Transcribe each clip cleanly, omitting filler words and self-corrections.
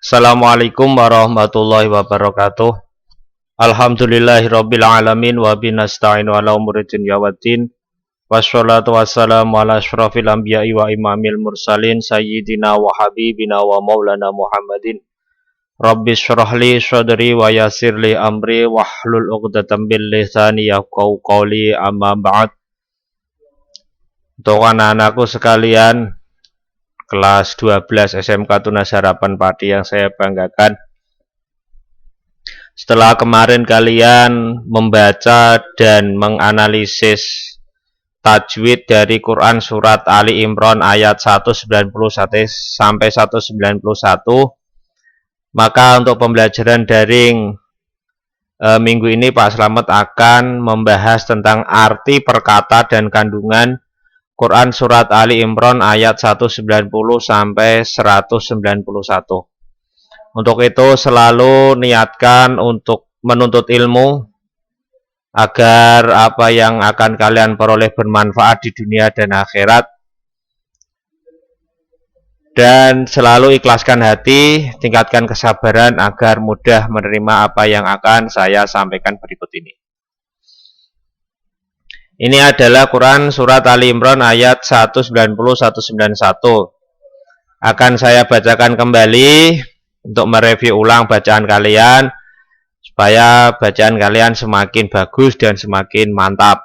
Assalamualaikum warahmatullahi wabarakatuh. Alhamdulillahirabbil alamin wa binasta'inu ala umuri dunya waddin. Wassalatu wassalamu ala asyrafil anbiya'i wa imamil mursalin sayyidina wa habibina wa maulana Muhammadin. Rabbi shrah li sadri wa yassir li amri wahlul 'uqdatam min lisani yafqahu qawli, amma ba'd. Untuk anak-anakku sekalian, kelas 12 SMK Tunas Harapan Pati yang saya banggakan, setelah kemarin kalian membaca dan menganalisis tajwid dari Quran Surat Ali Imran ayat 191 sampai 191, maka untuk pembelajaran daring minggu ini Pak Slamet akan membahas tentang arti perkata dan kandungan Quran Surat Ali Imran ayat 190 sampai 191. Untuk itu selalu niatkan untuk menuntut ilmu agar apa yang akan kalian peroleh bermanfaat di dunia dan akhirat. Dan selalu ikhlaskan hati, tingkatkan kesabaran agar mudah menerima apa yang akan saya sampaikan berikut ini. Ini adalah Quran Surat Ali Imran ayat 190-191. Akan saya bacakan kembali untuk mereview ulang bacaan kalian, supaya bacaan kalian semakin bagus dan semakin mantap.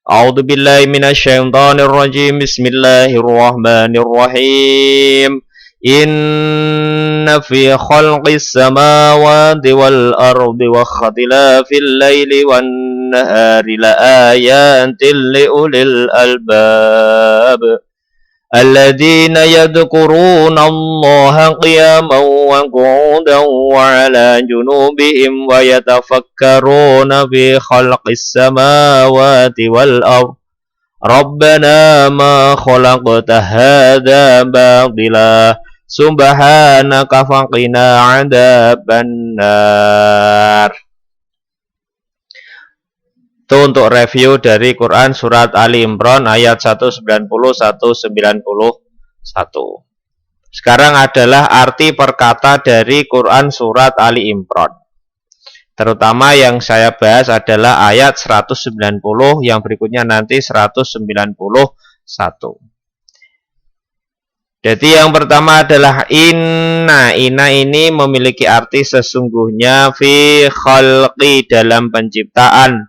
A'udzubillahi minasyaitonirrajim. Bismillahirrahmanirrahim. Inna fi khalqis samawati wal ardi wa ikhtilafil laili wan nahari la ayatin liulil albab alladzina yadhkuruna Allaha qiyaman wa qu'udan wa 'ala junubihim wa yatafakkaruna fi khalqis samawati wal ardi Rabbana ma khalaqta hadza batila subhanaka faqina 'adzabannar. Itu untuk review dari Quran Surat Ali Imran ayat 190-191. Sekarang adalah arti perkata dari Quran Surat Ali Imran. Terutama yang saya bahas adalah ayat 190, yang berikutnya nanti 191. Jadi yang pertama adalah inna. Inna ini memiliki arti sesungguhnya, fi khalqi dalam penciptaan,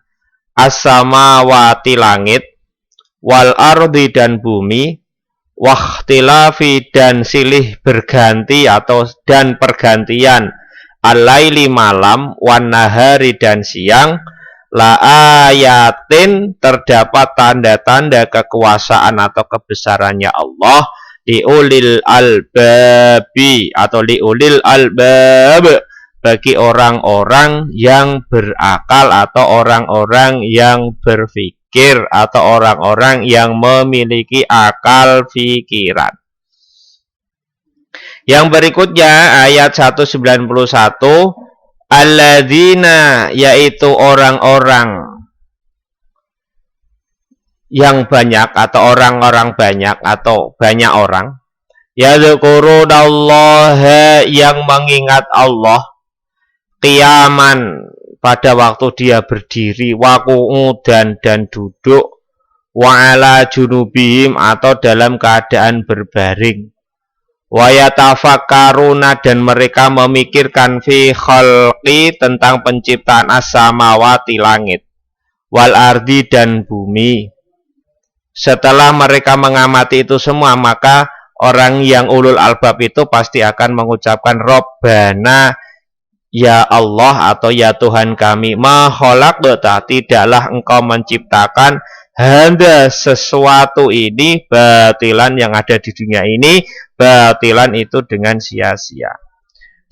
as-samawati langit, wal ardi dan bumi, wakhtilafi dan silih berganti atau dan pergantian, al-laili malam, wan nahari dan siang, la ayatin terdapat tanda-tanda kekuasaan atau kebesarannya Allah, liulil albabi atau liulil albab, bagi orang-orang yang berakal atau orang-orang yang berpikir atau orang-orang yang memiliki akal pikiran. Yang berikutnya ayat 191, alladzina, yaitu orang-orang yang banyak atau orang-orang banyak atau banyak orang, yadhkurunallaha, yang mengingat Allah, qiyaman pada waktu dia berdiri, wa qu'udan dan duduk, wa 'ala junubihim atau dalam keadaan berbaring, wa yatafakkaruna dan mereka memikirkan, fi khalqi tentang penciptaan as-samawati langit, wal ardi dan bumi. Setelah mereka mengamati itu semua, maka orang yang ulul albab itu pasti akan mengucapkan Rabbana, ya Allah atau ya Tuhan kami, ma khalaqta, tidaklah engkau menciptakan handa sesuatu ini, batilan yang ada di dunia ini, batilan itu dengan sia-sia.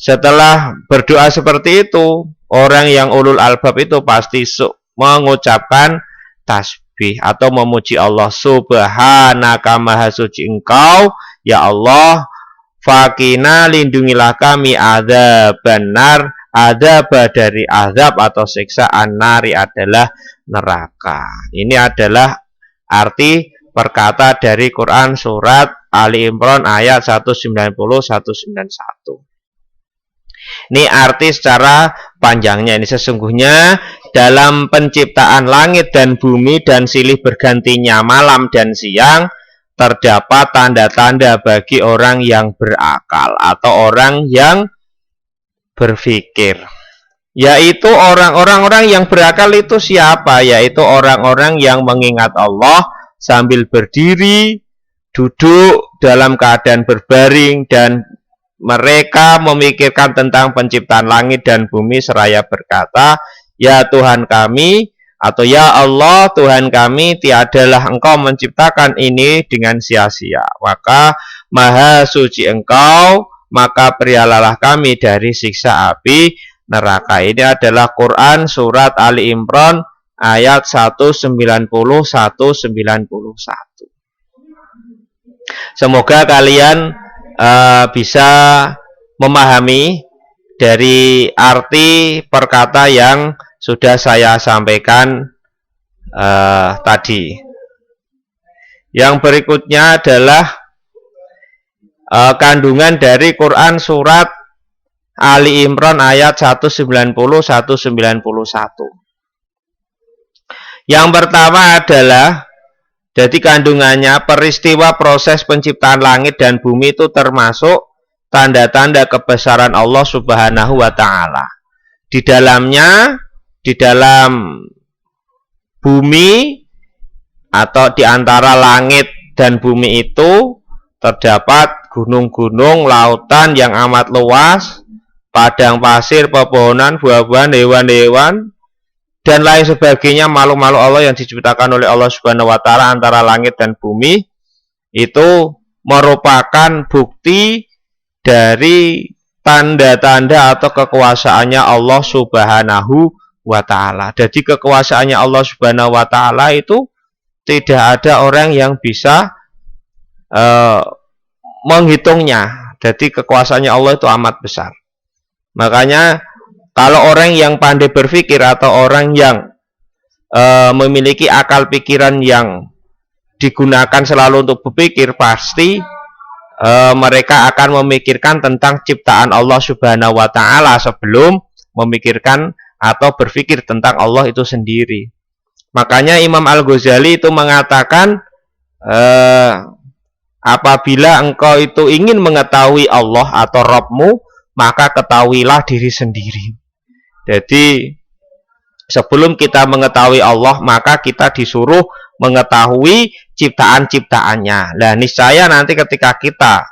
Setelah berdoa seperti itu, orang yang ulul albab itu pasti mengucapkan tasbih atau memuji Allah, subhanaka, maha suci engkau ya Allah, fakina, lindungilah kami, adzabannar, adzab dari azab atau siksaan, nari adalah neraka. Ini adalah arti perkata dari Quran Surat Ali Imran ayat 190-191. Ini arti secara panjangnya. Ini sesungguhnya dalam penciptaan langit dan bumi dan silih bergantinya malam dan siang terdapat tanda-tanda bagi orang yang berakal atau orang yang berpikir. Yaitu orang-orang yang berakal itu siapa? Yaitu orang-orang yang mengingat Allah sambil berdiri, duduk dalam keadaan berbaring, dan mereka memikirkan tentang penciptaan langit dan bumi seraya berkata, ya Tuhan kami, atau ya Allah Tuhan kami, tiadalah Engkau menciptakan ini dengan sia-sia. Maka maha suci Engkau, maka perialalah kami dari siksa api neraka. Ini adalah Quran surat Ali Imran ayat 190-191. Semoga kalian bisa memahami dari arti perkata yang sudah saya sampaikan tadi. Yang berikutnya adalah kandungan dari Quran surat Ali Imran ayat 190-191. Yang pertama adalah, jadi kandungannya peristiwa proses penciptaan langit dan bumi itu termasuk tanda-tanda kebesaran Allah Subhanahu wa Ta'ala. Di dalamnya, di dalam bumi atau di antara langit dan bumi itu terdapat gunung-gunung, lautan yang amat luas, padang pasir, pepohonan, buah-buahan, hewan-hewan, dan lain sebagainya, makhluk-makhluk Allah yang diciptakan oleh Allah Subhanahu wa Ta'ala antara langit dan bumi itu merupakan bukti dari tanda-tanda atau kekuasaannya Allah Subhanahu wa Ta'ala. Jadi kekuasaannya Allah Subhanahu wa Ta'ala itu tidak ada orang yang bisa menghitungnya. Jadi kekuasaannya Allah itu amat besar. Makanya kalau orang yang pandai berpikir atau orang yang memiliki akal pikiran yang digunakan selalu untuk berpikir, pasti mereka akan memikirkan tentang ciptaan Allah Subhanahu wa Ta'ala sebelum memikirkan atau berpikir tentang Allah itu sendiri. Makanya Imam Al-Ghazali itu mengatakan, apabila engkau itu ingin mengetahui Allah atau Rabbmu, maka ketahuilah diri sendiri. Jadi sebelum kita mengetahui Allah, maka kita disuruh mengetahui ciptaan-ciptaannya. Nah, niscaya nanti ketika kita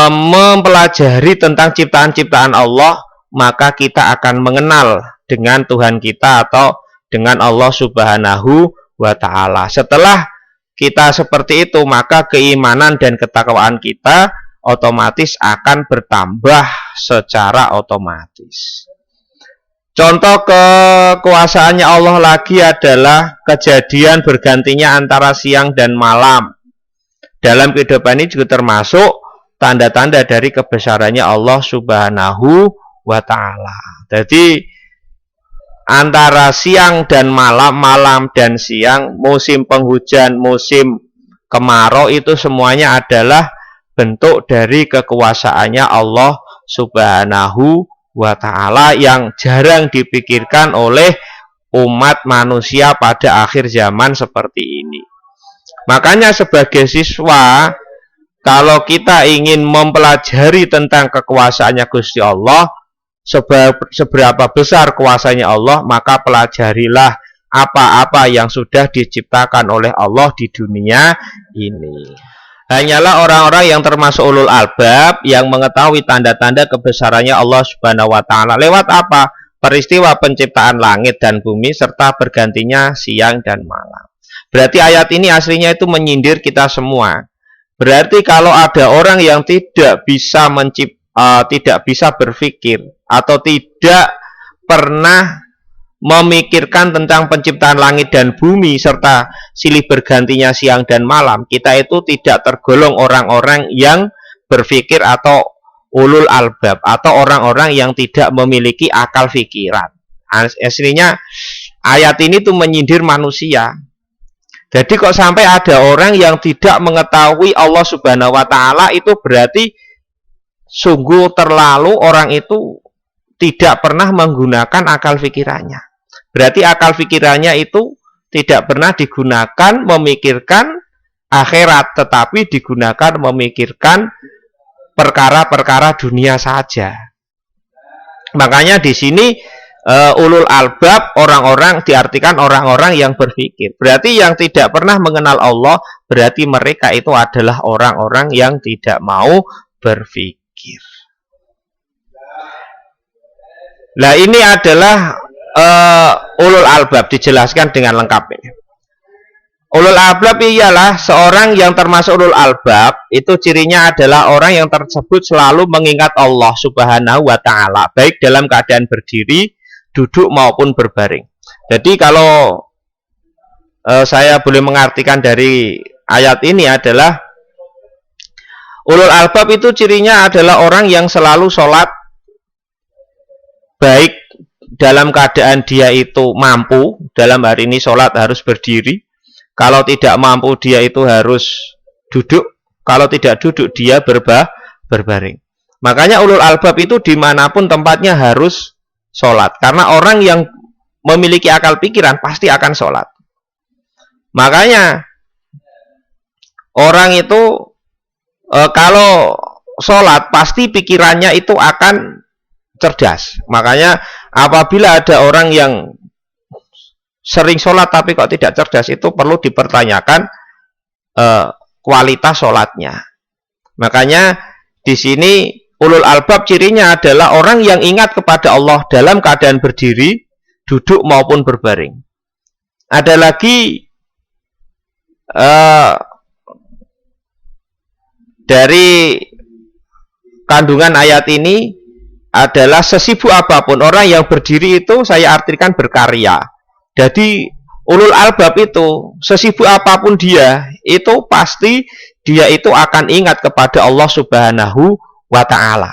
mempelajari tentang ciptaan-ciptaan Allah, maka kita akan mengenal dengan Tuhan kita atau dengan Allah Subhanahu wa Ta'ala. Setelah kita seperti itu, maka keimanan dan ketakwaan kita otomatis akan bertambah secara otomatis. Contoh kekuasaannya Allah lagi adalah kejadian bergantinya antara siang dan malam. Dalam kehidupan ini juga termasuk tanda-tanda dari kebesarannya Allah Subhanahu wa Ta'ala. Jadi antara siang dan malam, malam dan siang, musim penghujan, musim kemarau, itu semuanya adalah bentuk dari kekuasaannya Allah Subhanahu wa Ta'ala yang jarang dipikirkan oleh umat manusia pada akhir zaman seperti ini. Makanya sebagai siswa, kalau kita ingin mempelajari tentang kekuasaannya Gusti Allah, seberapa besar kuasanya Allah, maka pelajarilah apa-apa yang sudah diciptakan oleh Allah di dunia ini. Hanyalah orang-orang yang termasuk ulul albab yang mengetahui tanda-tanda kebesarannya Allah Subhanahu wa Ta'ala. Lewat apa? Peristiwa penciptaan langit dan bumi serta bergantinya siang dan malam. Berarti ayat ini aslinya itu menyindir kita semua. Berarti kalau ada orang yang tidak bisa tidak bisa berpikir atau tidak pernah memikirkan tentang penciptaan langit dan bumi serta silih bergantinya siang dan malam, kita itu tidak tergolong orang-orang yang berpikir atau ulul albab atau orang-orang yang tidak memiliki akal pikiran. Aslinya ayat ini tuh menyindir manusia. Jadi kok sampai ada orang yang tidak mengetahui Allah Subhanahu wa Ta'ala, itu berarti sungguh terlalu orang itu tidak pernah menggunakan akal pikirannya. Berarti akal pikirannya itu tidak pernah digunakan memikirkan akhirat, tetapi digunakan memikirkan perkara-perkara dunia saja. Makanya di sini ulul albab, orang-orang diartikan orang-orang yang berpikir. Berarti yang tidak pernah mengenal Allah, berarti mereka itu adalah orang-orang yang tidak mau berpikir. Nah, ini adalah ulul albab, dijelaskan dengan lengkap ini. Ulul albab ialah seorang yang termasuk ulul albab, itu cirinya adalah orang yang tersebut selalu mengingat Allah Subhanahu wa ta'ala, baik dalam keadaan berdiri, duduk maupun berbaring. Jadi kalau saya boleh mengartikan dari ayat ini adalah ulul albab itu cirinya adalah orang yang selalu sholat, baik dalam keadaan dia itu mampu, dalam hari ini sholat harus berdiri, kalau tidak mampu dia itu harus duduk, kalau tidak duduk dia berbaring. Makanya ulul albab itu dimanapun tempatnya harus sholat, karena orang yang memiliki akal pikiran pasti akan sholat. Makanya orang itu kalau sholat pasti pikirannya itu akan cerdas. Makanya apabila ada orang yang sering sholat tapi kok tidak cerdas, itu perlu dipertanyakan kualitas sholatnya. Makanya di sini ulul albab cirinya adalah orang yang ingat kepada Allah dalam keadaan berdiri, duduk maupun berbaring. Ada lagi dari kandungan ayat ini adalah sesibuk apapun orang yang berdiri itu saya artikan berkarya. Jadi ulul albab itu sesibuk apapun dia, itu pasti dia itu akan ingat kepada Allah Subhanahu wa ta'ala.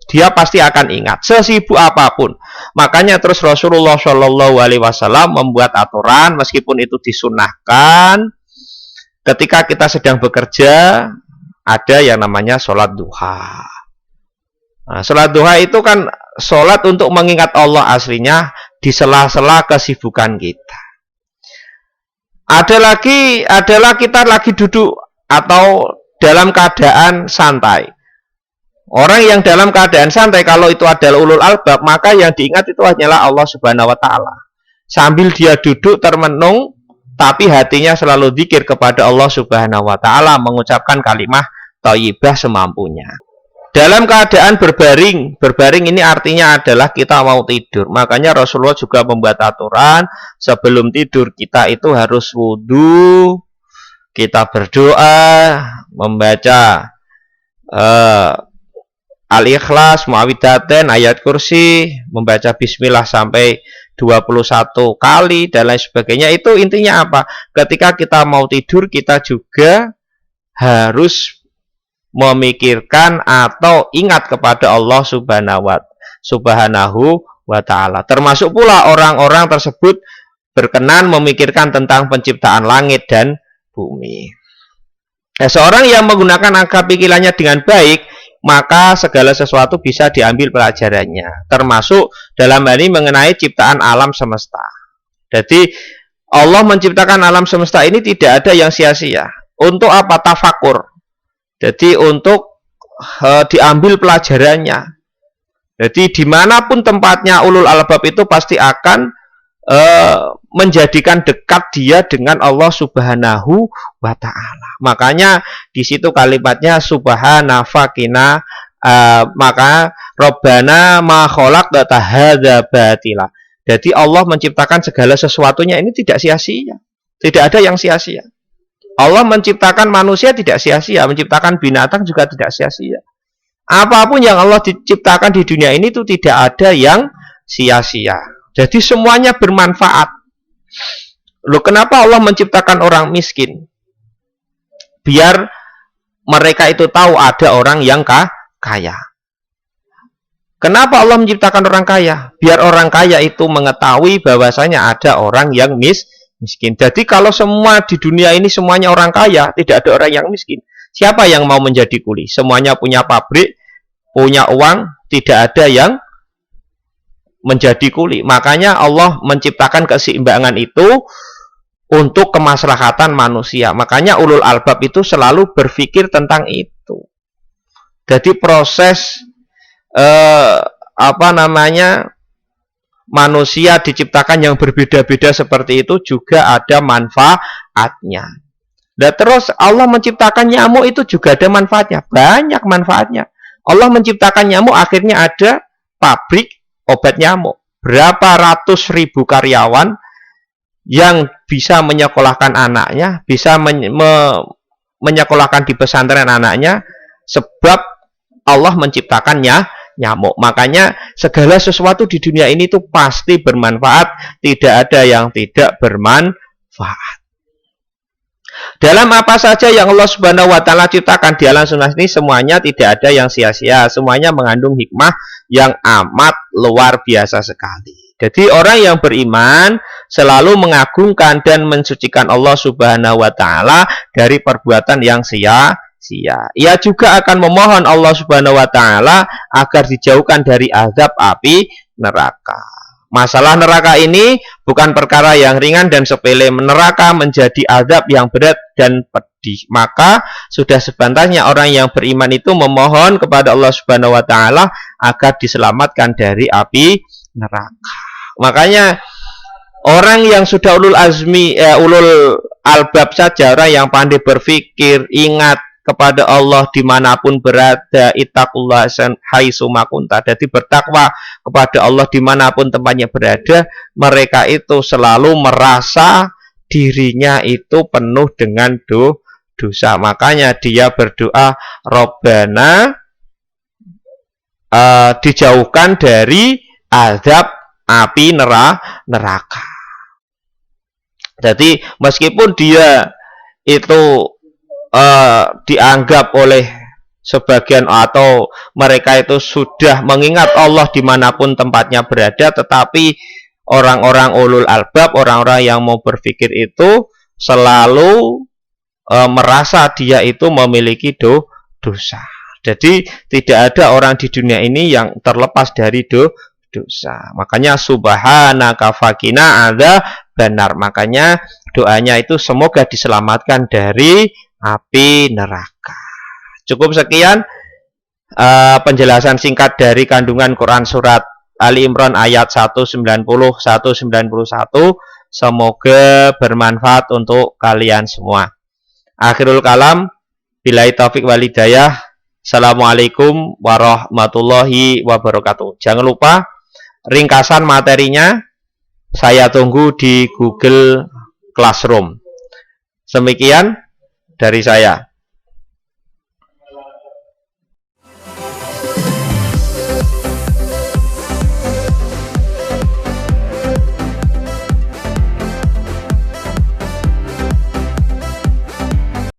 Dia pasti akan ingat sesibuk apapun. Makanya terus Rasulullah Shallallahu Alaihi Wasallam membuat aturan, meskipun itu disunahkan, ketika kita sedang bekerja ada yang namanya sholat duha. Nah, sholat duha itu kan sholat untuk mengingat Allah, aslinya di sela-sela kesibukan kita. Adalah kita lagi duduk atau dalam keadaan santai. Orang yang dalam keadaan santai, kalau itu adalah ulul albab, maka yang diingat itu hanyalah Allah Subhanahu wa ta'ala. Sambil dia duduk termenung, tapi hatinya selalu zikir kepada Allah Subhanahu wa ta'ala, mengucapkan kalimat thayyibah semampunya. Dalam keadaan berbaring ini artinya adalah kita mau tidur. Makanya Rasulullah juga membuat aturan, sebelum tidur kita itu harus wudu, kita berdoa, membaca Al-Ikhlas, Muawwidzatain, ayat kursi, membaca bismillah sampai 21 kali dan lain sebagainya. Itu intinya apa? Ketika kita mau tidur, kita juga harus memikirkan atau ingat kepada Allah Subhanahu wa ta'ala. Termasuk pula orang-orang tersebut berkenan memikirkan tentang penciptaan langit dan bumi. Seorang yang menggunakan akal pikirannya dengan baik, maka segala sesuatu bisa diambil pelajarannya, termasuk dalam hal ini mengenai ciptaan alam semesta. Jadi Allah menciptakan alam semesta ini tidak ada yang sia-sia. Untuk apa? Tafakur. Jadi untuk diambil pelajarannya. Jadi dimanapun tempatnya ulul albab itu pasti akan menjadikan dekat dia dengan Allah Subhanahu wa ta'ala. Makanya di situ kalimatnya subhana fakina, maka Rabbana ma khalaqta hadza batila. Jadi Allah menciptakan segala sesuatunya ini tidak sia-sia. Tidak ada yang sia-sia. Allah menciptakan manusia tidak sia-sia, menciptakan binatang juga tidak sia-sia. Apapun yang Allah diciptakan di dunia ini itu tidak ada yang sia-sia. Jadi semuanya bermanfaat. Loh, kenapa Allah menciptakan orang miskin? Biar mereka itu tahu ada orang yang kaya. Kenapa Allah menciptakan orang kaya? Biar orang kaya itu mengetahui bahwasanya ada orang yang miskin. Jadi kalau semua di dunia ini semuanya orang kaya, tidak ada orang yang miskin. Siapa yang mau menjadi kuli? Semuanya punya pabrik, punya uang, tidak ada yang menjadi kuli. Makanya Allah menciptakan keseimbangan itu untuk kemaslahatan manusia. Makanya ulul albab itu selalu berpikir tentang itu. Jadi proses manusia diciptakan yang berbeda-beda seperti itu juga ada manfaatnya. Dan terus Allah menciptakan nyamuk itu juga ada manfaatnya, banyak manfaatnya. Allah menciptakan nyamuk, akhirnya ada pabrik obat nyamuk. Berapa ratus ribu karyawan yang bisa menyekolahkan anaknya, bisa menyekolahkan di pesantren anaknya, sebab Allah menciptakannya nyamuk. Makanya segala sesuatu di dunia ini tuh pasti bermanfaat, tidak ada yang tidak bermanfaat. Dalam apa saja yang Allah Subhanahu wa taala ciptakan di alam semesta ini, semuanya tidak ada yang sia-sia, semuanya mengandung hikmah yang amat luar biasa sekali. Jadi orang yang beriman selalu mengagungkan dan mensucikan Allah Subhanahu wa taala dari perbuatan yang sia-sia. Ia juga akan memohon Allah Subhanahu wa taala agar dijauhkan dari azab api neraka. Masalah neraka ini bukan perkara yang ringan dan sepele. Neraka menjadi azab yang berat dan pedih. Maka sudah sepantasnya orang yang beriman itu memohon kepada Allah Subhanahu wa taala agar diselamatkan dari api neraka. Makanya orang yang sudah ulul azmi, ulul albab saja, orang yang pandai berpikir, ingat kepada Allah dimanapun berada, ittaqullah haitsu ma kunta. Jadi bertakwa kepada Allah dimanapun tempatnya berada, mereka itu selalu merasa dirinya itu penuh dengan dosa. Makanya dia berdoa, Robbana, dijauhkan dari azab api neraka. Jadi meskipun dia itu dianggap oleh sebagian atau mereka itu sudah mengingat Allah dimanapun tempatnya berada, tetapi orang-orang ulul albab, orang-orang yang mau berpikir itu selalu merasa dia itu memiliki dosa. Jadi tidak ada orang di dunia ini yang terlepas dari dosa. Makanya subhanaka faqina adzabannar. Makanya doanya itu semoga diselamatkan dari api neraka. Cukup sekian penjelasan singkat dari kandungan Quran surat Ali Imran ayat 190-191. Semoga bermanfaat untuk kalian semua. Akhirul kalam, billahi taufik wal hidayah. Assalamualaikum warahmatullahi wabarakatuh. Jangan lupa ringkasan materinya saya tunggu di Google Classroom. Demikian dari saya.